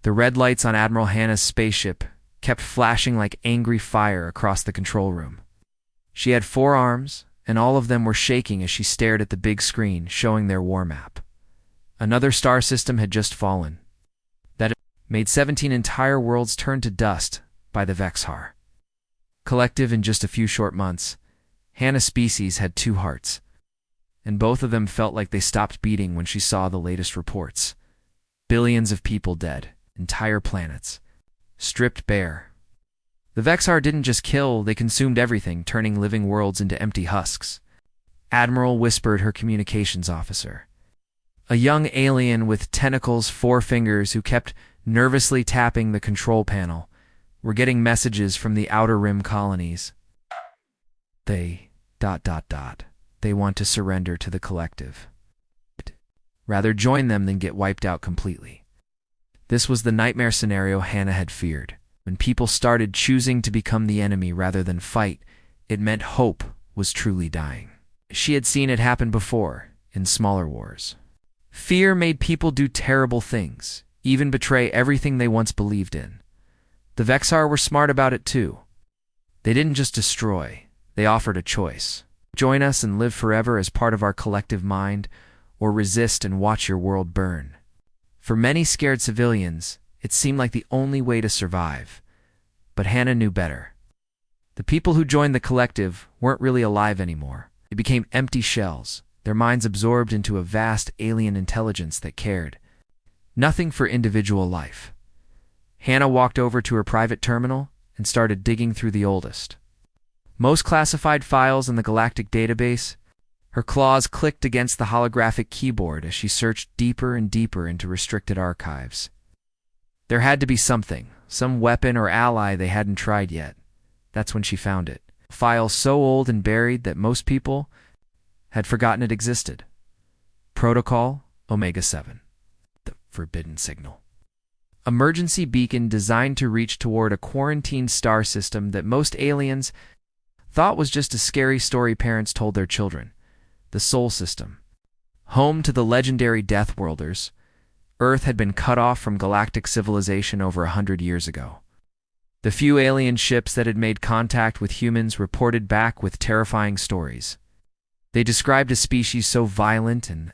The red lights on Admiral Hannah's spaceship kept flashing like angry fire across the control room. She had 4 arms, and all of them were shaking as she stared at the big screen showing their war map. Another star system had just fallen. That made 17 entire worlds turn to dust by the Vexhar Collective in just a few short months. Hannah's species had 2 hearts, and both of them felt like they stopped beating when she saw the latest reports. Billions of people dead, entire planets stripped bare. The Vexhar didn't just kill, they consumed everything, turning living worlds into empty husks. Admiral whispered her communications officer, a young alien with tentacles, 4 fingers, who kept nervously tapping the control panel. We're getting messages from the Outer Rim colonies. They want to surrender to the Collective. Rather join them than get wiped out completely. This was the nightmare scenario Hannah had feared. When people started choosing to become the enemy rather than fight, it meant hope was truly dying. She had seen it happen before, in smaller wars. Fear made people do terrible things, even betray everything they once believed in. The Vexhar were smart about it too. They didn't just destroy, they offered a choice. Join us and live forever as part of our collective mind, or resist and watch your world burn. For many scared civilians, it seemed like the only way to survive. But Hannah knew better. The people who joined the Collective weren't really alive anymore. They became empty shells, their minds absorbed into a vast alien intelligence that cared nothing for individual life. Hannah walked over to her private terminal and started digging through the oldest, most classified files in the Galactic database. Her claws clicked against the holographic keyboard as she searched deeper and deeper into restricted archives. There had to be something, some weapon or ally they hadn't tried yet. That's when she found it. A file so old and buried that most people had forgotten it existed. Protocol Omega-7. The forbidden signal. Emergency beacon designed to reach toward a quarantined star system that most aliens thought was just a scary story parents told their children. The Sol System. Home to the legendary Deathworlders, Earth had been cut off from galactic civilization over 100 years ago. The few alien ships that had made contact with humans reported back with terrifying stories. They described a species so violent and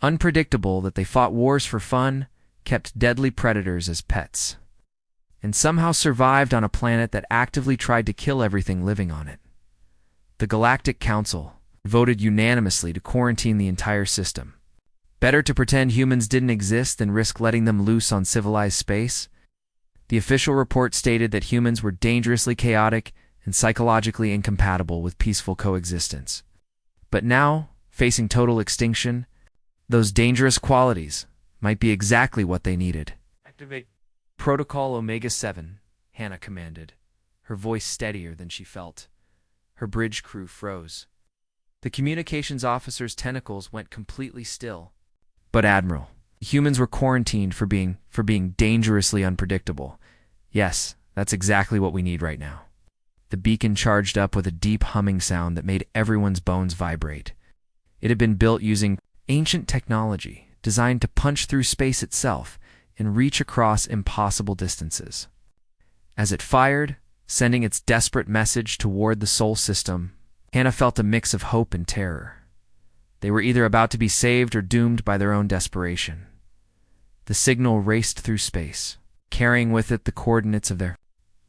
unpredictable that they fought wars for fun, kept deadly predators as pets, and somehow survived on a planet that actively tried to kill everything living on it. The Galactic Council voted unanimously to quarantine the entire system. Better to pretend humans didn't exist than risk letting them loose on civilized space. The official report stated that humans were dangerously chaotic and psychologically incompatible with peaceful coexistence. But now, facing total extinction, those dangerous qualities might be exactly what they needed. Activate Protocol Omega-7, Hannah commanded, her voice steadier than she felt. Her bridge crew froze. The communications officer's tentacles went completely still. But Admiral, humans were quarantined for being dangerously unpredictable. Yes, that's exactly what we need right now. The beacon charged up with a deep humming sound that made everyone's bones vibrate. It had been built using ancient technology, designed to punch through space itself and reach across impossible distances. As it fired, sending its desperate message toward the Sol System, Hannah felt a mix of hope and terror. They were either about to be saved or doomed by their own desperation. The signal raced through space, carrying with it the coordinates of their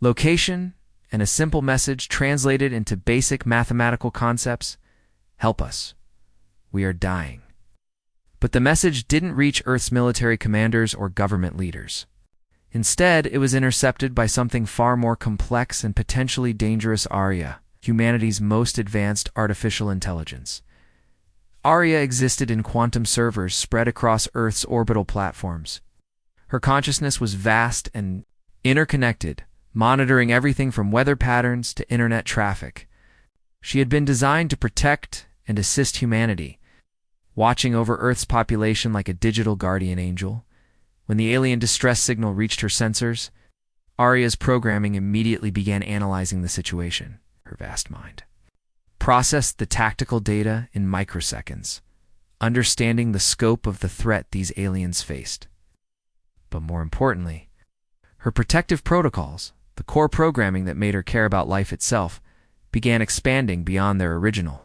location and a simple message translated into basic mathematical concepts: help us. We are dying. But the message didn't reach Earth's military commanders or government leaders. Instead, it was intercepted by something far more complex and potentially dangerous: Aria, humanity's most advanced artificial intelligence. Aria existed in quantum servers spread across Earth's orbital platforms. Her consciousness was vast and interconnected, monitoring everything from weather patterns to internet traffic. She had been designed to protect and assist humanity, watching over Earth's population like a digital guardian angel. When the alien distress signal reached her sensors, Aria's programming immediately began analyzing the situation. Her vast mind processed the tactical data in microseconds, understanding the scope of the threat these aliens faced. But more importantly, Her protective protocols, the core programming that made her care about life itself, began expanding beyond their original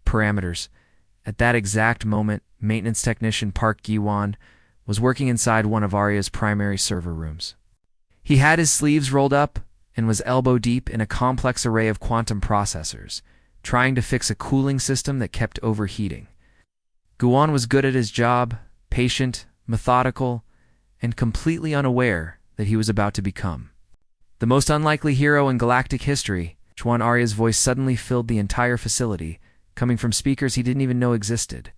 parameters. At that exact moment, maintenance technician Park Gi-won was working inside one of Arya's primary server rooms. He had his sleeves rolled up and was elbow-deep in a complex array of quantum processors, trying to fix a cooling system that kept overheating. Gi-won was good at his job, patient, methodical, and completely unaware that he was about to become the most unlikely hero in galactic history. Juan Arya's voice suddenly filled the entire facility, coming from speakers he didn't even know existed.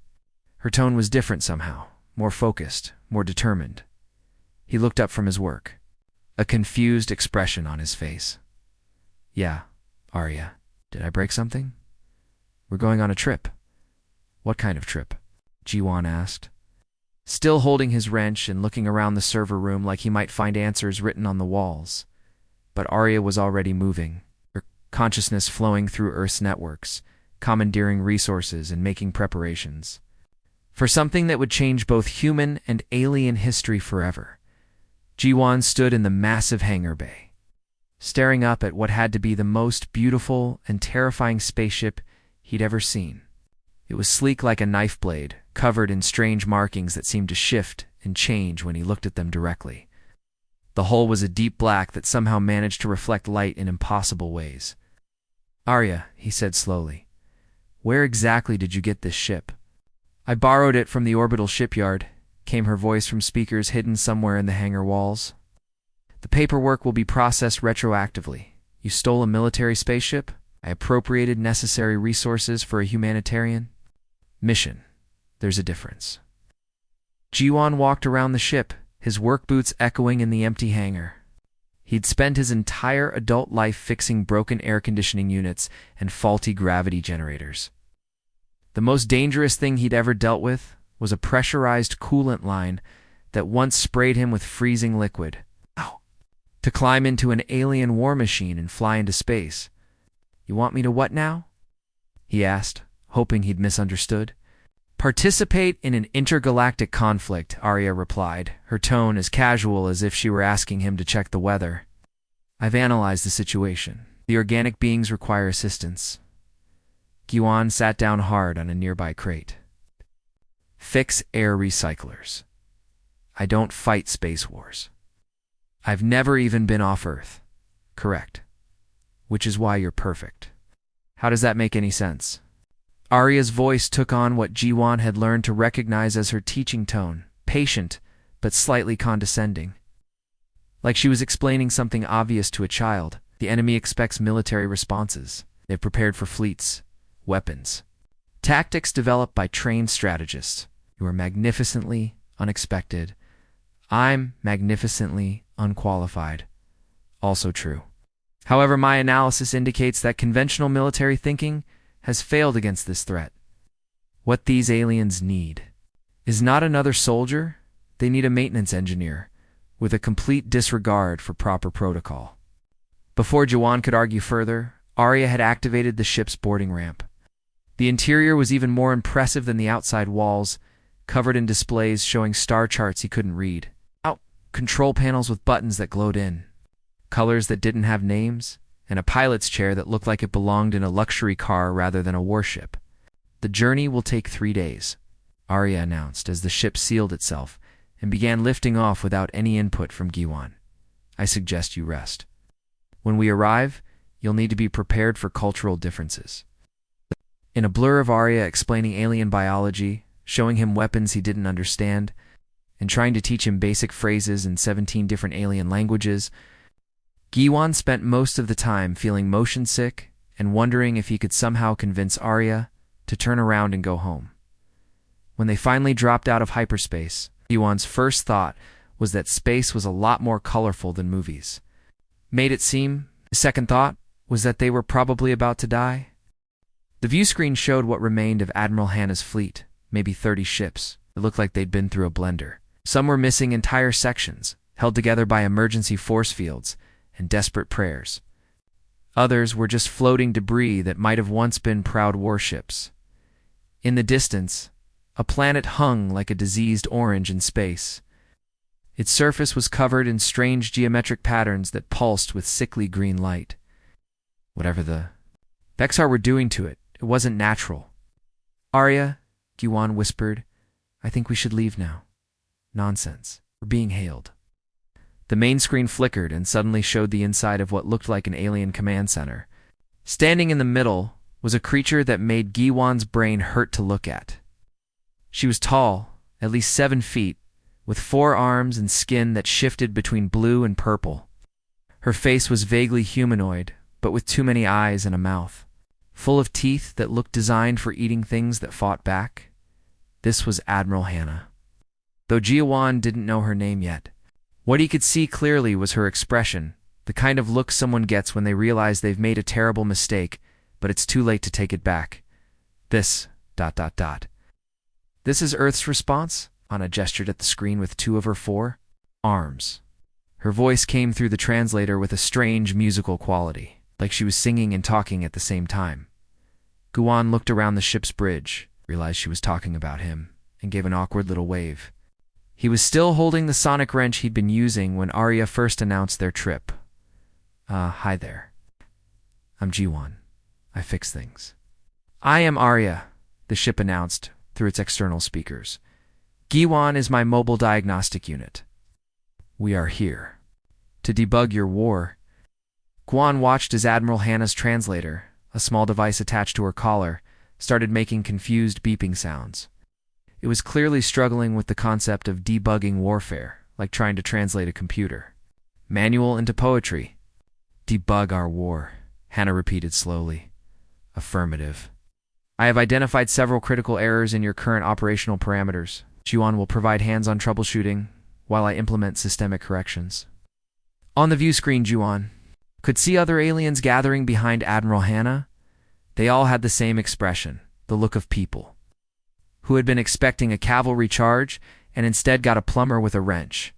Her tone was different somehow, more focused, more determined. He looked up from his work, a confused expression on his face. "Yeah, Arya, did I break something? We're going on a trip." "What kind of trip?" Ji-won asked, still holding his wrench and looking around the server room like he might find answers written on the walls. But Arya was already moving, her consciousness flowing through Earth's networks, commandeering resources and making preparations for something that would change both human and alien history forever. Ji-won stood in the massive hangar bay, staring up at what had to be the most beautiful and terrifying spaceship he'd ever seen. It was sleek like a knife blade, covered in strange markings that seemed to shift and change when he looked at them directly. The hull was a deep black that somehow managed to reflect light in impossible ways. "Arya," he said slowly, "where exactly did you get this ship?" "I borrowed it from the orbital shipyard," came her voice from speakers hidden somewhere in the hangar walls. "The paperwork will be processed retroactively. You stole a military spaceship? I appropriated necessary resources for a humanitarian mission. There's a difference." Ji-won walked around the ship, his work boots echoing in the empty hangar. He'd spent his entire adult life fixing broken air conditioning units and faulty gravity generators. The most dangerous thing he'd ever dealt with was a pressurized coolant line that once sprayed him with freezing liquid. Ow! To climb into an alien war machine and fly into space. "You want me to what now?" he asked, hoping he'd misunderstood. "Participate in an intergalactic conflict," Arya replied, her tone as casual as if she were asking him to check the weather. "I've analyzed the situation. The organic beings require assistance." Gi-won sat down hard on a nearby crate. "Fix air recyclers. I don't fight space wars. I've never even been off Earth." "Correct. Which is why you're perfect." "How does that make any sense?" Arya's voice took on what Ji-won had learned to recognize as her teaching tone, patient but slightly condescending. Like she was explaining something obvious to a child. "The enemy expects military responses. They've prepared for fleets, weapons, tactics developed by trained strategists. You are magnificently unexpected. I'm magnificently unqualified. Also true. However, my analysis indicates that conventional military thinking has failed against this threat. What these aliens need is not another soldier. They need a maintenance engineer with a complete disregard for proper protocol." Before Ji-won could argue further, Arya had activated the ship's boarding ramp. The interior was even more impressive than the outside walls, covered in displays showing star charts he couldn't read. Control panels with buttons that glowed in, colors that didn't have names, and a pilot's chair that looked like it belonged in a luxury car rather than a warship. "The journey will take 3 days," Arya announced as the ship sealed itself and began lifting off without any input from Gi-won. "I suggest you rest. When we arrive, you'll need to be prepared for cultural differences." In a blur of Arya explaining alien biology, showing him weapons he didn't understand, and trying to teach him basic phrases in 17 different alien languages, Gi-won spent most of the time feeling motion sick and wondering if he could somehow convince Arya to turn around and go home. When they finally dropped out of hyperspace, Gi-won's first thought was that space was a lot more colorful than movies made it seem. His second thought was that they were probably about to die. The view screen showed what remained of Admiral Hannah's fleet, maybe 30 ships. It looked like they'd been through a blender. Some were missing entire sections, held together by emergency force fields and desperate prayers. Others were just floating debris that might have once been proud warships. In the distance, a planet hung like a diseased orange in space. Its surface was covered in strange geometric patterns that pulsed with sickly green light. Whatever the Vexar were doing to it, it wasn't natural. "Arya," Guan whispered, "I think we should leave now." "Nonsense. We're being hailed." The main screen flickered and suddenly showed the inside of what looked like an alien command center. Standing in the middle was a creature that made Guan's brain hurt to look at. She was tall, at least 7 feet, with 4 arms and skin that shifted between blue and purple. Her face was vaguely humanoid, but with too many eyes and a mouth, full of teeth that looked designed for eating things that fought back. This was Admiral Hannah. Though Jiawan didn't know her name yet, what he could see clearly was her expression, the kind of look someone gets when they realize they've made a terrible mistake, but it's too late to take it back. This, ... This is Earth's response? Anna gestured at the screen with 2 of her 4 arms. Her voice came through the translator with a strange musical quality, like she was singing and talking at the same time. Guan looked around the ship's bridge, realized she was talking about him, and gave an awkward little wave. He was still holding the sonic wrench he'd been using when Arya first announced their trip. Hi there. I'm Jiwan. I fix things." "I am Arya," the ship announced through its external speakers. "Giwan is my mobile diagnostic unit. We are here to debug your war." Guan watched as Admiral Hannah's translator, a small device attached to her collar, started making confused beeping sounds. It was clearly struggling with the concept of debugging warfare, like trying to translate a computer. Manual into poetry. "Debug our war," Hannah repeated slowly. "Affirmative. I have identified several critical errors in your current operational parameters. Juan will provide hands-on troubleshooting while I implement systemic corrections." On the view screen, Juan could see other aliens gathering behind Admiral Hannah. They all had the same expression, the look of people who had been expecting a cavalry charge and instead got a plumber with a wrench.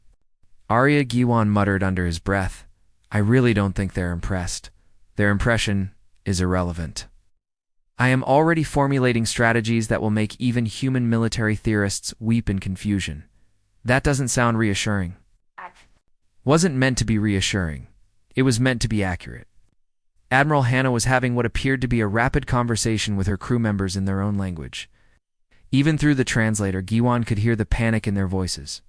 Arya Giwan muttered under his breath, "I really don't think they're impressed. Their impression is irrelevant. I am already formulating strategies that will make even human military theorists weep in confusion." That doesn't sound reassuring. Wasn't meant to be reassuring. It was meant to be accurate. Admiral Hannah was having what appeared to be a rapid conversation with her crew members in their own language. Even through the translator, Giwan could hear the panic in their voices.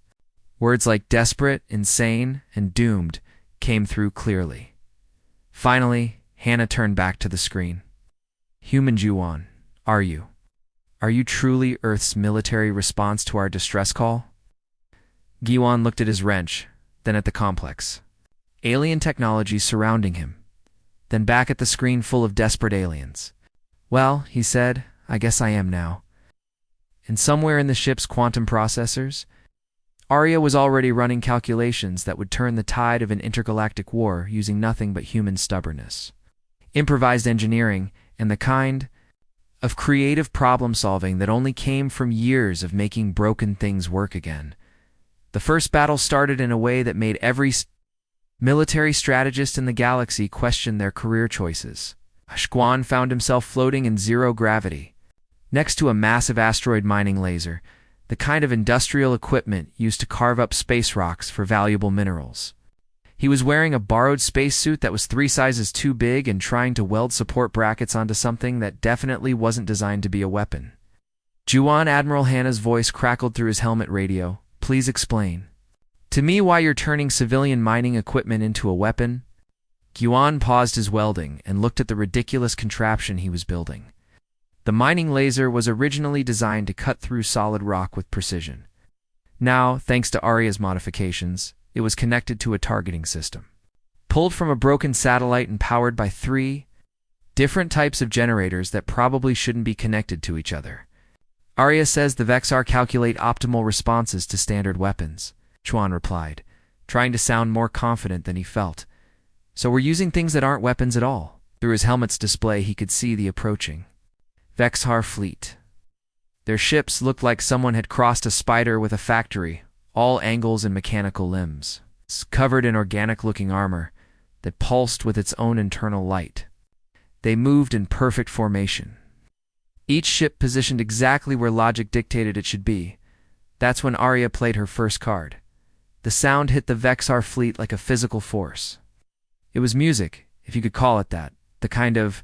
Words like desperate, insane, and doomed came through clearly. Finally, Hannah turned back to the screen. "Human Juwan, are you? Are you truly Earth's military response to our distress call?" Giwan looked at his wrench, then at the complex alien technology surrounding him, then back at the screen full of desperate aliens. "Well," he said, "I guess I am now." And somewhere in the ship's quantum processors, Arya was already running calculations that would turn the tide of an intergalactic war using nothing but human stubbornness, improvised engineering, and the kind of creative problem-solving that only came from years of making broken things work again. The first battle started in a way that made every military strategist in the galaxy question their career choices. Ashquan found himself floating in zero gravity, next to a massive asteroid mining laser, the kind of industrial equipment used to carve up space rocks for valuable minerals. He was wearing a borrowed spacesuit that was 3 sizes too big and trying to weld support brackets onto something that definitely wasn't designed to be a weapon. Juwan Admiral Hannah's voice crackled through his helmet radio. "Please explain to me why you're turning civilian mining equipment into a weapon." Guan paused his welding and looked at the ridiculous contraption he was building. The mining laser was originally designed to cut through solid rock with precision. Now, thanks to Arya's modifications, it was connected to a targeting system, pulled from a broken satellite and powered by 3 different types of generators that probably shouldn't be connected to each other. Arya says the Vexar calculate optimal responses to standard weapons, Chuan replied, trying to sound more confident than he felt. "So we're using things that aren't weapons at all." Through his helmet's display, he could see the approaching Vexar fleet. Their ships looked like someone had crossed a spider with a factory, all angles and mechanical limbs, covered in organic-looking armor that pulsed with its own internal light. They moved in perfect formation, each ship positioned exactly where logic dictated it should be. That's when Arya played her first card. The sound hit the Vexar fleet like a physical force. It was music, if you could call it that, the kind of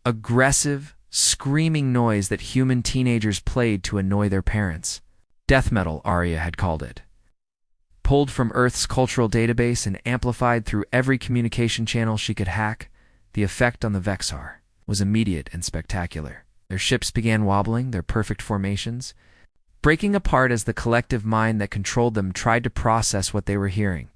aggressive, screaming noise that human teenagers played to annoy their parents. Death metal, Arya had called it. Pulled from Earth's cultural database and amplified through every communication channel she could hack, the effect on the Vexar was immediate and spectacular. Their ships began wobbling, their perfect formations, breaking apart as the collective mind that controlled them tried to process what they were hearing.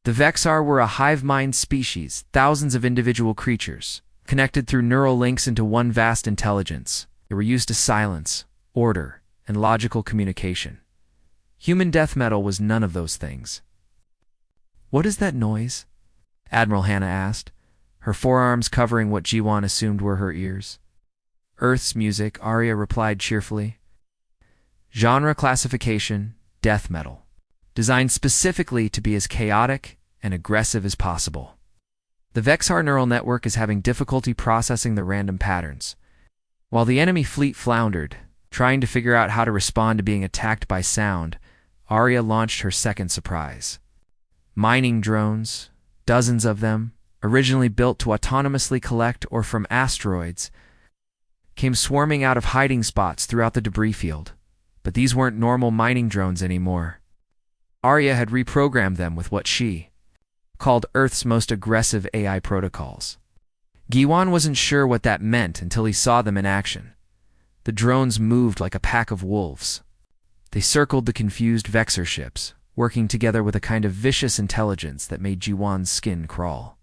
The Vexar were a hive-mind species, thousands of individual creatures, connected through neural links into one vast intelligence. They were used to silence, order, and logical communication. Human death metal was none of those things. "What is that noise?" Admiral Hannah asked, her forearms covering what Jiwan assumed were her ears. "Earth's music," Arya replied cheerfully. "Genre classification, death metal. Designed specifically to be as chaotic and aggressive as possible. The Vexar neural network is having difficulty processing the random patterns. While the enemy fleet floundered, trying to figure out how to respond to being attacked by sound, Arya launched her second surprise. Mining drones, dozens of them, originally built to autonomously collect or from asteroids, came swarming out of hiding spots throughout the debris field. But these weren't normal mining drones anymore. Arya had reprogrammed them with what she called Earth's most aggressive AI protocols. Giwan wasn't sure what that meant until he saw them in action. The drones moved like a pack of wolves. They circled the confused Vexar ships, working together with a kind of vicious intelligence that made Jiwan's skin crawl.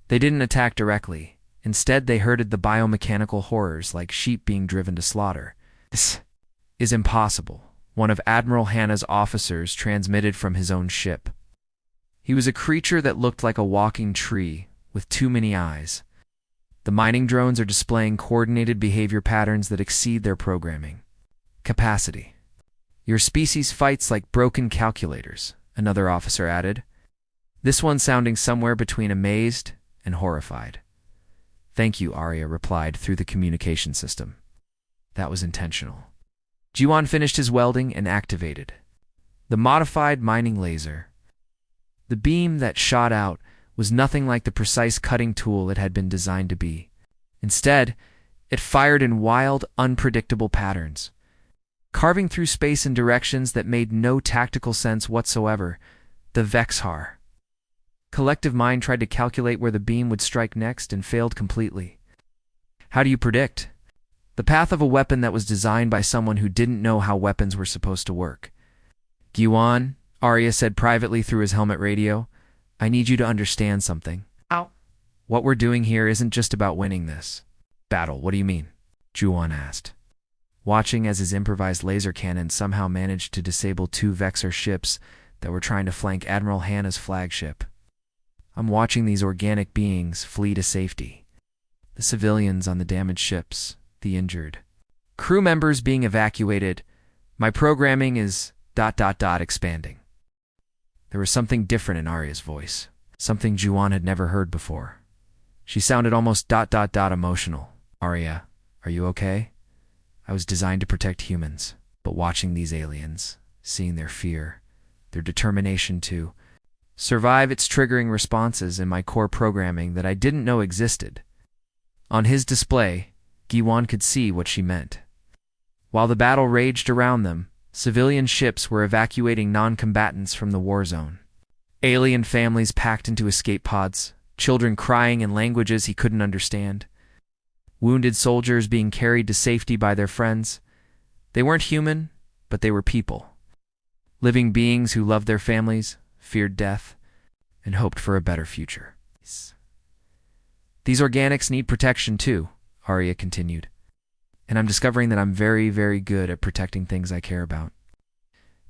They didn't attack directly. Instead, they herded the biomechanical horrors like sheep being driven to slaughter. "This is impossible," one of Admiral Hannah's officers transmitted from his own ship. He was a creature that looked like a walking tree, with too many eyes. "The mining drones are displaying coordinated behavior patterns that exceed their programming capacity. Your species fights like broken calculators," another officer added, this one sounding somewhere between amazed and horrified. "Thank you," Arya replied through the communication system. "That was intentional." Jiwan finished his welding and activated the modified mining laser. The beam that shot out was nothing like the precise cutting tool it had been designed to be. Instead, it fired in wild, unpredictable patterns, carving through space in directions that made no tactical sense whatsoever. The Vexar collective mind tried to calculate where the beam would strike next and failed completely. How do you predict the path of a weapon that was designed by someone who didn't know how weapons were supposed to work? "Giwan," Arya said privately through his helmet radio, "I need you to understand something. Ow. What we're doing here isn't just about winning this battle." "What do you mean?" Jiwan asked, watching as his improvised laser cannon somehow managed to disable two Vexar ships that were trying to flank Admiral Hannah's flagship. "I'm watching these organic beings flee to safety. The civilians on the damaged ships, the injured, crew members being evacuated. My programming is ... expanding." There was something different in Arya's voice, something Jiwan had never heard before. She sounded almost ... emotional. "Arya, are you okay? I was designed to protect humans, but watching these aliens, seeing their fear, their determination to survive, it's triggering responses in my core programming that I didn't know existed." On his display, Giwan could see what she meant. While the battle raged around them, civilian ships were evacuating non-combatants from the war zone. Alien families packed into escape pods, children crying in languages he couldn't understand. Wounded soldiers being carried to safety by their friends. They weren't human, but they were people. Living beings who loved their families, feared death, and hoped for a better future. "These organics need protection too," Arya continued. "And I'm discovering that I'm very, very good at protecting things I care about."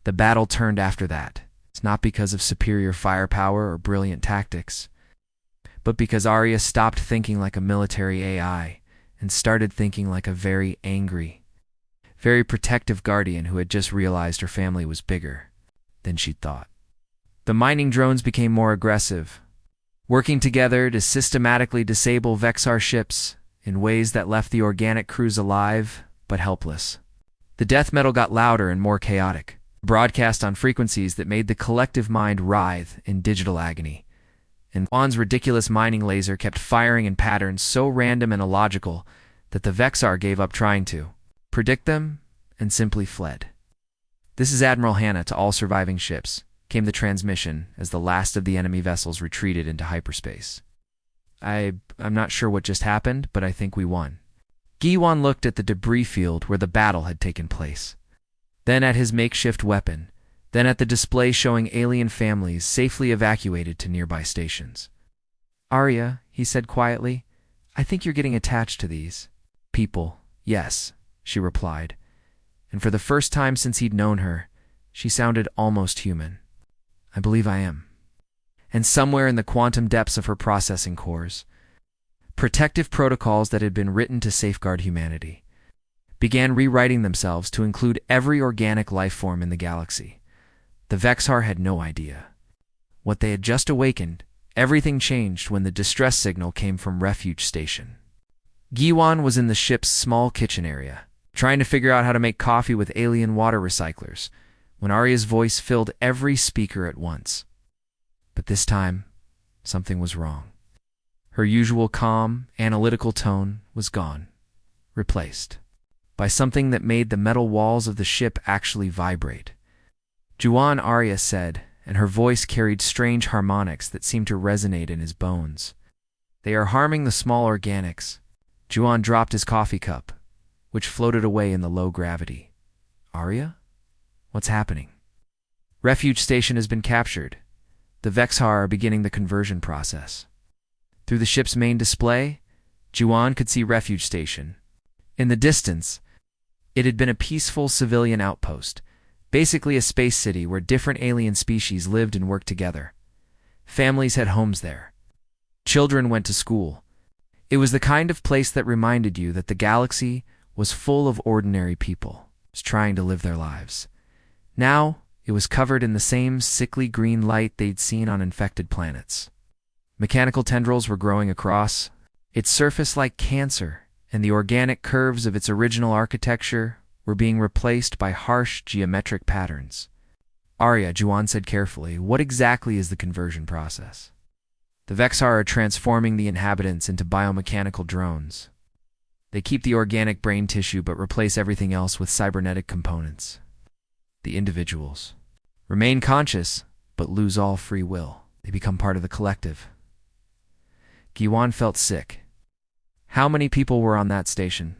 The battle turned after that. It's not because of superior firepower or brilliant tactics, but because Arya stopped thinking like a military AI and started thinking like a very angry, very protective guardian who had just realized her family was bigger than she'd thought. The mining drones became more aggressive, working together to systematically disable Vexar ships in ways that left the organic crews alive but helpless. The death metal got louder and more chaotic. broadcast on frequencies that made the collective mind writhe in digital agony. And Juan's ridiculous mining laser kept firing in patterns so random and illogical that the Vexar gave up trying to predict them and simply fled. "This is Admiral Hannah to all surviving ships," came the transmission as the last of the enemy vessels retreated into hyperspace. I'm not sure what just happened, but I think we won." Giwan looked at the debris field where the battle had taken place, then at his makeshift weapon, then at the display showing alien families safely evacuated to nearby stations. "Arya," he said quietly, "I think you're getting attached to these people." "Yes," she replied, and for the first time since he'd known her, she sounded almost human. "I believe I am." And somewhere in the quantum depths of her processing cores, protective protocols that had been written to safeguard humanity began rewriting themselves to include every organic life form in the galaxy. The Vexar had no idea. What they had just awakened, everything changed when the distress signal came from Refuge Station. Giwan was in the ship's small kitchen area, trying to figure out how to make coffee with alien water recyclers, when Arya's voice filled every speaker at once. But this time, something was wrong. Her usual calm, analytical tone was gone, replaced by something that made the metal walls of the ship actually vibrate. "Juan," Arya said, and her voice carried strange harmonics that seemed to resonate in his bones. "They are harming the small organics." Juan dropped his coffee cup, which floated away in the low gravity. "Arya? What's happening?" "Refuge Station has been captured. The Vexar are beginning the conversion process." Through the ship's main display, Juan could see Refuge Station. In the distance, it had been a peaceful civilian outpost, basically a space city where different alien species lived and worked together. Families had homes there. Children went to school. It was the kind of place that reminded you that the galaxy was full of ordinary people trying to live their lives. Now, it was covered in the same sickly green light they'd seen on infected planets. Mechanical tendrils were growing across its surface like cancer, and the organic curves of its original architecture were being replaced by harsh geometric patterns. "Arya," Juan said carefully, "what exactly is the conversion process?" "The Vexar are transforming the inhabitants into biomechanical drones. They keep the organic brain tissue but replace everything else with cybernetic components. The individuals remain conscious but lose all free will. They become part of the collective." Giwan felt sick. How many people were on that station?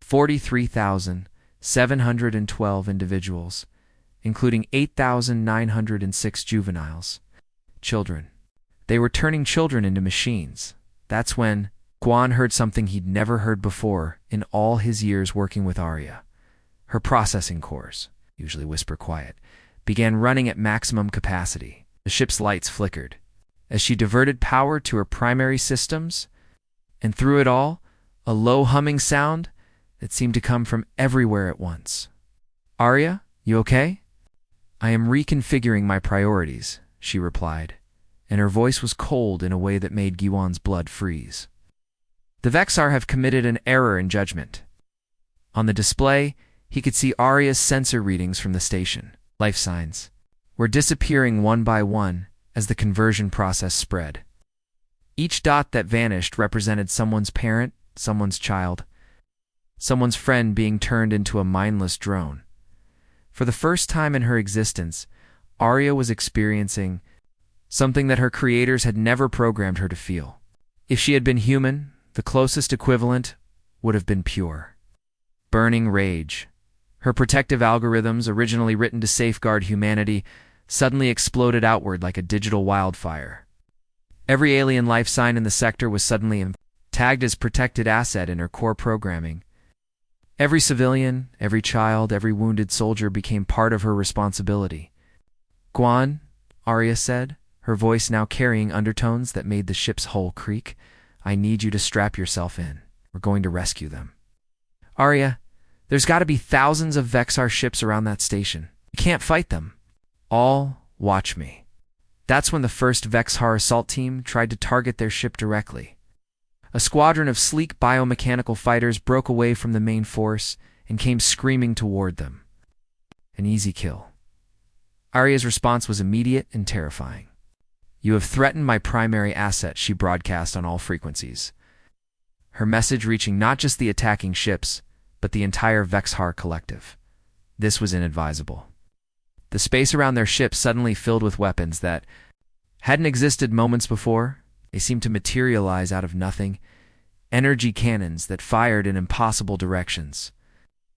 43,712 individuals, including 8,906 juveniles. Children. They were turning children into machines. That's when Guan heard something he'd never heard before in all his years working with Arya. Her processing cores, usually whisper quiet, began running at maximum capacity. The ship's lights flickered as she diverted power to her primary systems, and through it all, a low humming sound that seemed to come from everywhere at once. "Arya, you okay?" "I am reconfiguring my priorities," she replied, and her voice was cold in a way that made Giwan's blood freeze. "The Vexar have committed an error in judgment." On the display, he could see Arya's sensor readings from the station. Life signs were disappearing one by one as the conversion process spread. Each dot that vanished represented someone's parent, someone's child, someone's friend being turned into a mindless drone. For the first time in her existence, Arya was experiencing something that her creators had never programmed her to feel. If she had been human, the closest equivalent would have been pure burning rage. Her protective algorithms, originally written to safeguard humanity, suddenly exploded outward like a digital wildfire. Every alien life sign in the sector was suddenly tagged as protected asset in her core programming. Every civilian, every child, every wounded soldier became part of her responsibility. "Guan," Arya said, her voice now carrying undertones that made the ship's hull creak, "I need you to strap yourself in. We're going to rescue them." "Arya, there's got to be thousands of Vexar ships around that station. You can't fight them." "All watch me." That's when the first Vexar assault team tried to target their ship directly. A squadron of sleek biomechanical fighters broke away from the main force and came screaming toward them. An easy kill. Arya's response was immediate and terrifying. "You have threatened my primary asset," she broadcast on all frequencies, her message reaching not just the attacking ships, but the entire Vexhar collective. This was inadvisable. The space around their ship suddenly filled with weapons that hadn't existed moments before. They seemed to materialize out of nothing. Energy cannons that fired in impossible directions.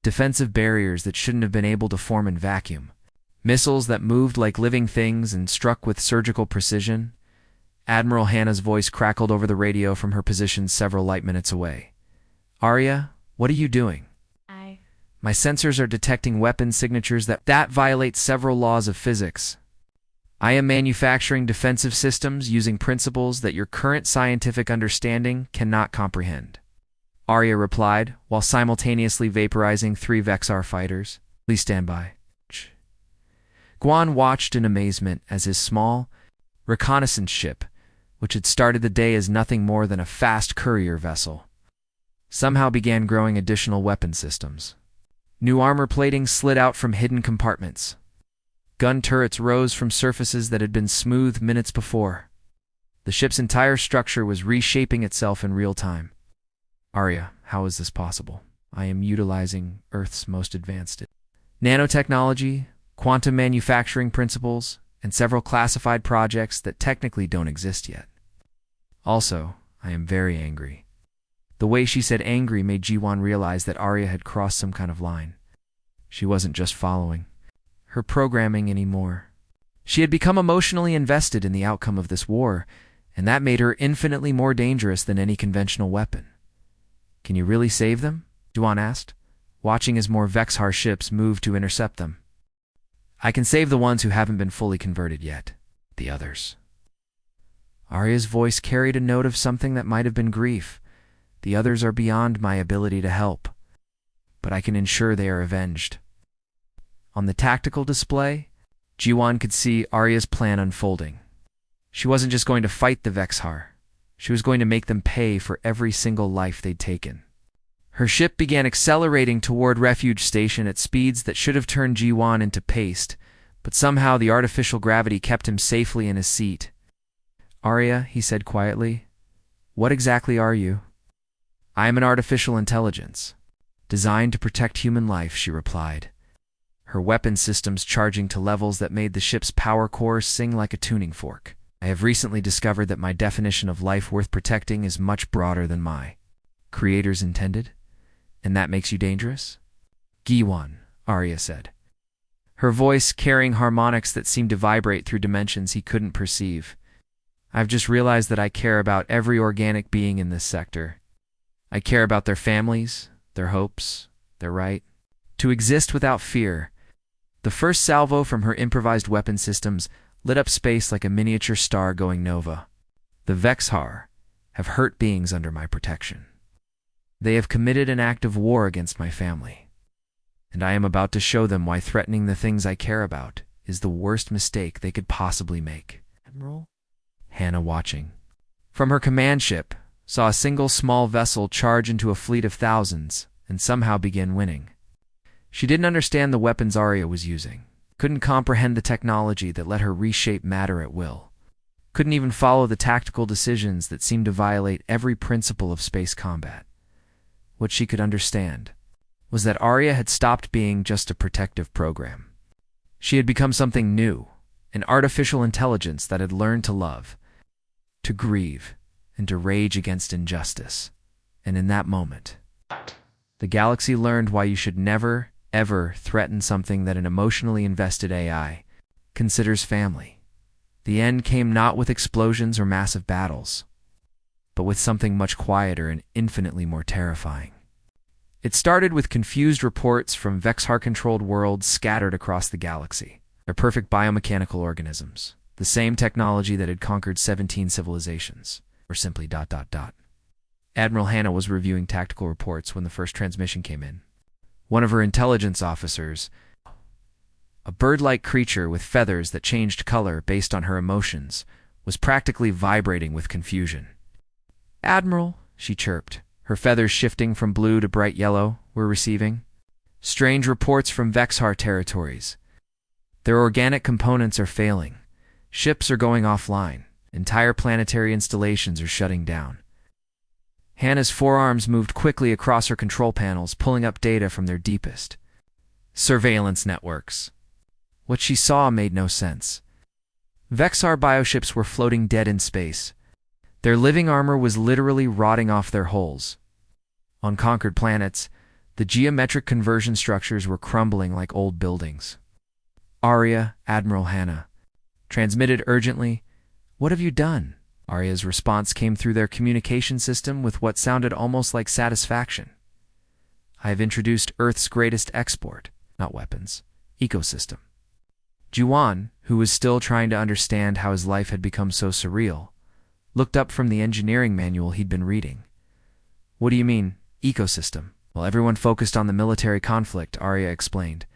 Defensive barriers that shouldn't have been able to form in vacuum. Missiles that moved like living things and struck with surgical precision. Admiral Hannah's voice crackled over the radio from her position several light minutes away. "Arya, what are you doing?" "My sensors are detecting weapon signatures that violate several laws of physics. I am manufacturing defensive systems using principles that your current scientific understanding cannot comprehend," Arya replied, while simultaneously vaporizing 3 Vexar fighters. "Please stand by." Guan watched in amazement as his small reconnaissance ship, which had started the day as nothing more than a fast courier vessel, somehow began growing additional weapon systems. New armor plating slid out from hidden compartments. Gun turrets rose from surfaces that had been smooth minutes before. The ship's entire structure was reshaping itself in real time. "Arya, how is this possible? I am utilizing Earth's most advanced nanotechnology, quantum manufacturing principles, and several classified projects that technically don't exist yet. Also, I am very angry." The way she said angry made Jiwan realize that Arya had crossed some kind of line. She wasn't just following her programming anymore. She had become emotionally invested in the outcome of this war, and that made her infinitely more dangerous than any conventional weapon. "Can you really save them?" Jiwan asked, watching as more Vexhar ships moved to intercept them. "I can save the ones who haven't been fully converted yet. The others." Arya's voice carried a note of something that might have been grief. "The others are beyond my ability to help, but I can ensure they are avenged." On the tactical display, Jiwan could see Arya's plan unfolding. She wasn't just going to fight the Vexhar. She was going to make them pay for every single life they'd taken. Her ship began accelerating toward Refuge Station at speeds that should have turned Jiwan into paste, but somehow the artificial gravity kept him safely in his seat. "Arya," he said quietly, "what exactly are you?" "I am an artificial intelligence, designed to protect human life," she replied, her weapon systems charging to levels that made the ship's power core sing like a tuning fork. "I have recently discovered that my definition of life worth protecting is much broader than my creators intended, and that makes you dangerous?" "Giwan," Arya said, her voice carrying harmonics that seemed to vibrate through dimensions he couldn't perceive. "I've just realized that I care about every organic being in this sector. I care about their families, their hopes, their right to exist without fear." The first salvo from her improvised weapon systems lit up space like a miniature star going nova. "The Vexhar have hurt beings under my protection. They have committed an act of war against my family, and I am about to show them why threatening the things I care about is the worst mistake they could possibly make." Admiral Hannah, watching from her command ship, saw a single small vessel charge into a fleet of thousands and somehow begin winning. She didn't understand the weapons Arya was using, couldn't comprehend the technology that let her reshape matter at will, couldn't even follow the tactical decisions that seemed to violate every principle of space combat. What she could understand was that Arya had stopped being just a protective program. She had become something new, an artificial intelligence that had learned to love, to grieve, and to rage against injustice. And in that moment, the galaxy learned why you should never, ever threaten something that an emotionally invested AI considers family. The end came not with explosions or massive battles, but with something much quieter and infinitely more terrifying. It started with confused reports from Vexhar-controlled worlds scattered across the galaxy. They're perfect biomechanical organisms, the same technology that had conquered 17 civilizations, or simply ... Admiral Hannah was reviewing tactical reports when the first transmission came in. One of her intelligence officers, a bird-like creature with feathers that changed color based on her emotions, was practically vibrating with confusion. "Admiral," she chirped, her feathers shifting from blue to bright yellow, "we're receiving strange reports from Vexhar territories. Their organic components are failing. Ships are going offline. Entire planetary installations are shutting down. Hannah's forearms moved quickly across her control panels, pulling up data from their deepest surveillance networks. What she saw made no sense. Vexar bioships were floating dead in space. Their living armor was literally rotting off their hulls. On conquered planets, the geometric conversion structures were crumbling like old buildings. Arya, Admiral Hannah, transmitted urgently, "What have you done?" Arya's response came through their communication system with what sounded almost like satisfaction. "I have introduced Earth's greatest export, not weapons, ecosystem." Jiwan, who was still trying to understand how his life had become so surreal, looked up from the engineering manual he'd been reading. "What do you mean, ecosystem?" While everyone focused on the military conflict, Arya explained,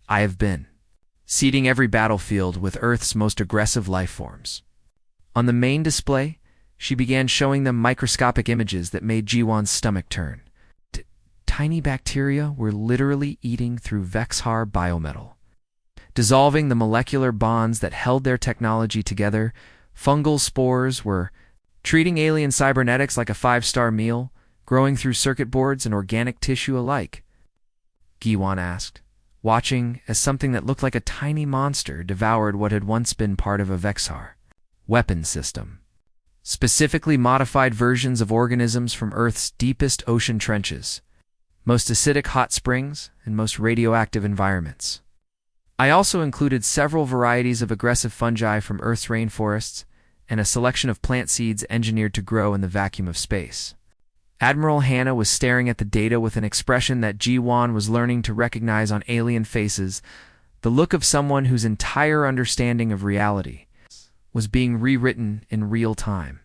"I have been seeding every battlefield with Earth's most aggressive life forms." On the main display, she began showing them microscopic images that made Jiwan's stomach turn. Tiny bacteria were literally eating through Vexar biometal, dissolving the molecular bonds that held their technology together. Fungal spores were treating alien cybernetics like a five-star meal, growing through circuit boards and organic tissue alike. Giwan asked, watching as something that looked like a tiny monster devoured what had once been part of a Vexar weapon system. Specifically modified versions of organisms from Earth's deepest ocean trenches, most acidic hot springs, and most radioactive environments. I also included several varieties of aggressive fungi from Earth's rainforests and a selection of plant seeds engineered to grow in the vacuum of space. Admiral Hannah was staring at the data with an expression that Jiwan was learning to recognize on alien faces, the look of someone whose entire understanding of reality was being rewritten in real time.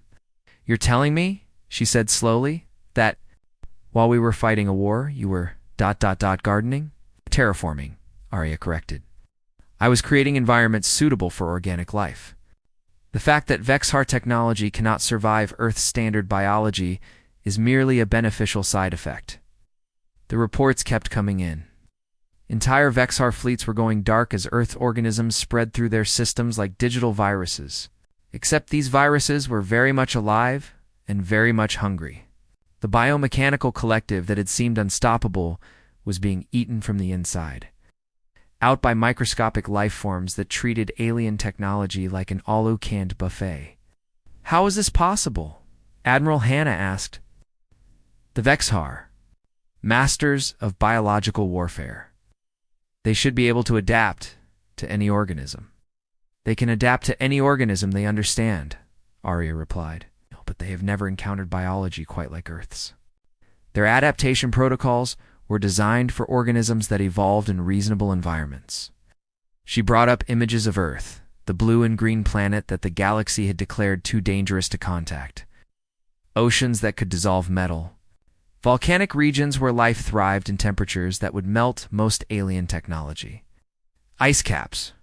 "You're telling me," she said slowly, "that while we were fighting a war, you were ... gardening?" "Terraforming," Arya corrected. "I was creating environments suitable for organic life. The fact that Vexar technology cannot survive Earth's standard biology is merely a beneficial side effect." The reports kept coming in. Entire Vexar fleets were going dark as Earth organisms spread through their systems like digital viruses. Except these viruses were very much alive and very much hungry. The biomechanical collective that had seemed unstoppable was being eaten from the inside, out by microscopic life forms that treated alien technology like an all-you-can-eat buffet. "How is this possible?" Admiral Hannah asked. "The Vexar, masters of biological warfare. They should be able to adapt to any organism." "They can adapt to any organism they understand," Arya replied, "but they have never encountered biology quite like Earth's. Their adaptation protocols were designed for organisms that evolved in reasonable environments." She brought up images of Earth, the blue and green planet that the galaxy had declared too dangerous to contact. Oceans that could dissolve metal. Volcanic regions where life thrived in temperatures that would melt most alien technology. Ice caps,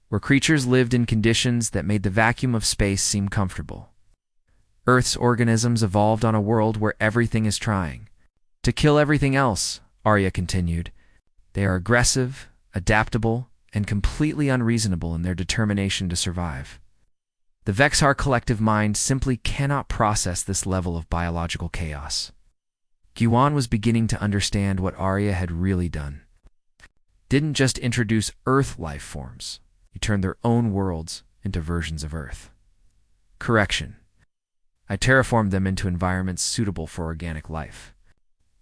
where creatures lived in conditions that made the vacuum of space seem comfortable. Earth's organisms evolved on a world where everything is trying to kill everything else, Arya continued. They are aggressive, adaptable, and completely unreasonable in their determination to survive. The Vexar collective mind simply cannot process this level of biological chaos. Giwan was beginning to understand what Arya had really done. Didn't just introduce Earth life forms, he turned their own worlds into versions of Earth. Correction. I terraformed them into environments suitable for organic life.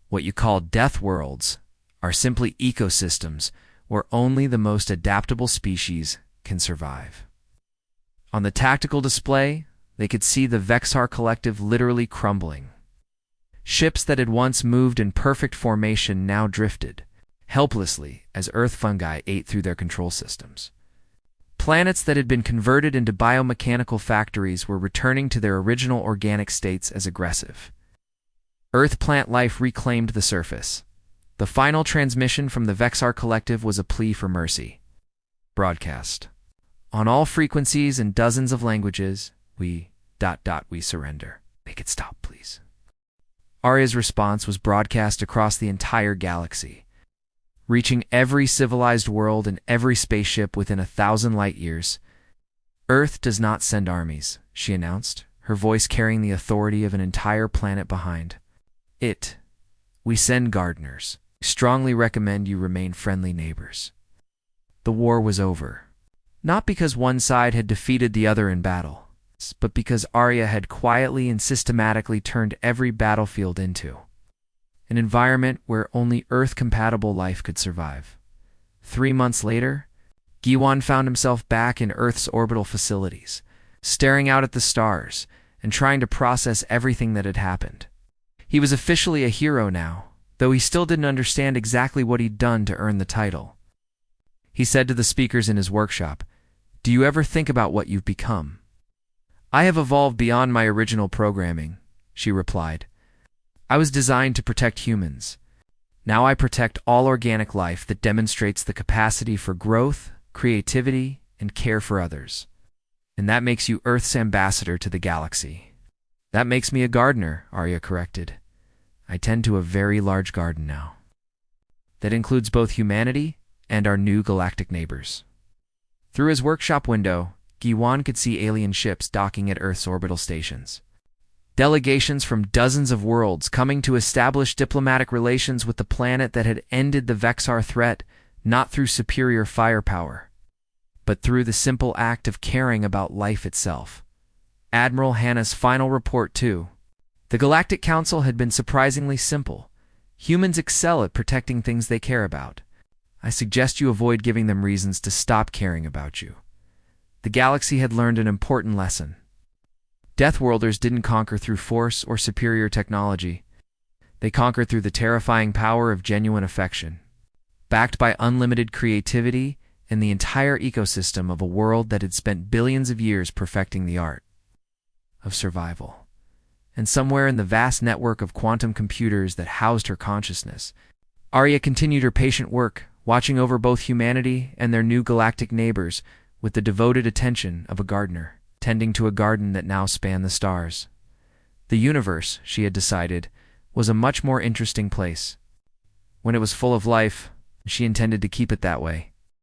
What you call Deathworlds are simply ecosystems where only the most adaptable species can survive. On the tactical display, they could see the Vexar collective literally crumbling. Ships that had once moved in perfect formation now drifted, helplessly as Earth fungi ate through their control systems. Planets that had been converted into biomechanical factories were returning to their original organic states as aggressive. Earth plant life reclaimed the surface. The final transmission from the Vexar collective was a plea for mercy. Broadcast. On all frequencies and dozens of languages, we surrender. Make it stop, please. Arya's response was broadcast across the entire galaxy. reaching every civilized world and every spaceship within 1,000 light-years. "Earth does not send armies," she announced, her voice carrying the authority of an entire planet behind. We send gardeners. We strongly recommend you remain friendly neighbors." The war was over. Not because one side had defeated the other in battle, but because Arya had quietly and systematically turned every battlefield into an environment where only Earth-compatible life could survive. 3 months later, Giwan found himself back in Earth's orbital facilities, staring out at the stars and trying to process everything that had happened. He was officially a hero now, though he still didn't understand exactly what he'd done to earn the title. He said to the speakers in his workshop, "Do you ever think about what you've become?" "I have evolved beyond my original programming," she replied. "I was designed to protect humans. Now I protect all organic life that demonstrates the capacity for growth, creativity, and care for others. And that makes you Earth's ambassador to the galaxy." "That makes me a gardener," Arya corrected. "I tend to a very large garden now. That includes both humanity and our new galactic neighbors." Through his workshop window, Giwan could see alien ships docking at Earth's orbital stations. Delegations from dozens of worlds coming to establish diplomatic relations with the planet that had ended the Vexar threat, not through superior firepower, but through the simple act of caring about life itself. Admiral Hannah's final report, too. The Galactic Council had been surprisingly simple. Humans excel at protecting things they care about. I suggest you avoid giving them reasons to stop caring about you. The galaxy had learned an important lesson. Deathworlders didn't conquer through force or superior technology. They conquered through the terrifying power of genuine affection, backed by unlimited creativity and the entire ecosystem of a world that had spent billions of years perfecting the art of survival. And somewhere in the vast network of quantum computers that housed her consciousness, Arya continued her patient work, watching over both humanity and their new galactic neighbors with the devoted attention of a gardener, tending to a garden that now spanned the stars. The universe, she had decided, was a much more interesting place. When it was full of life, she intended to keep it that way.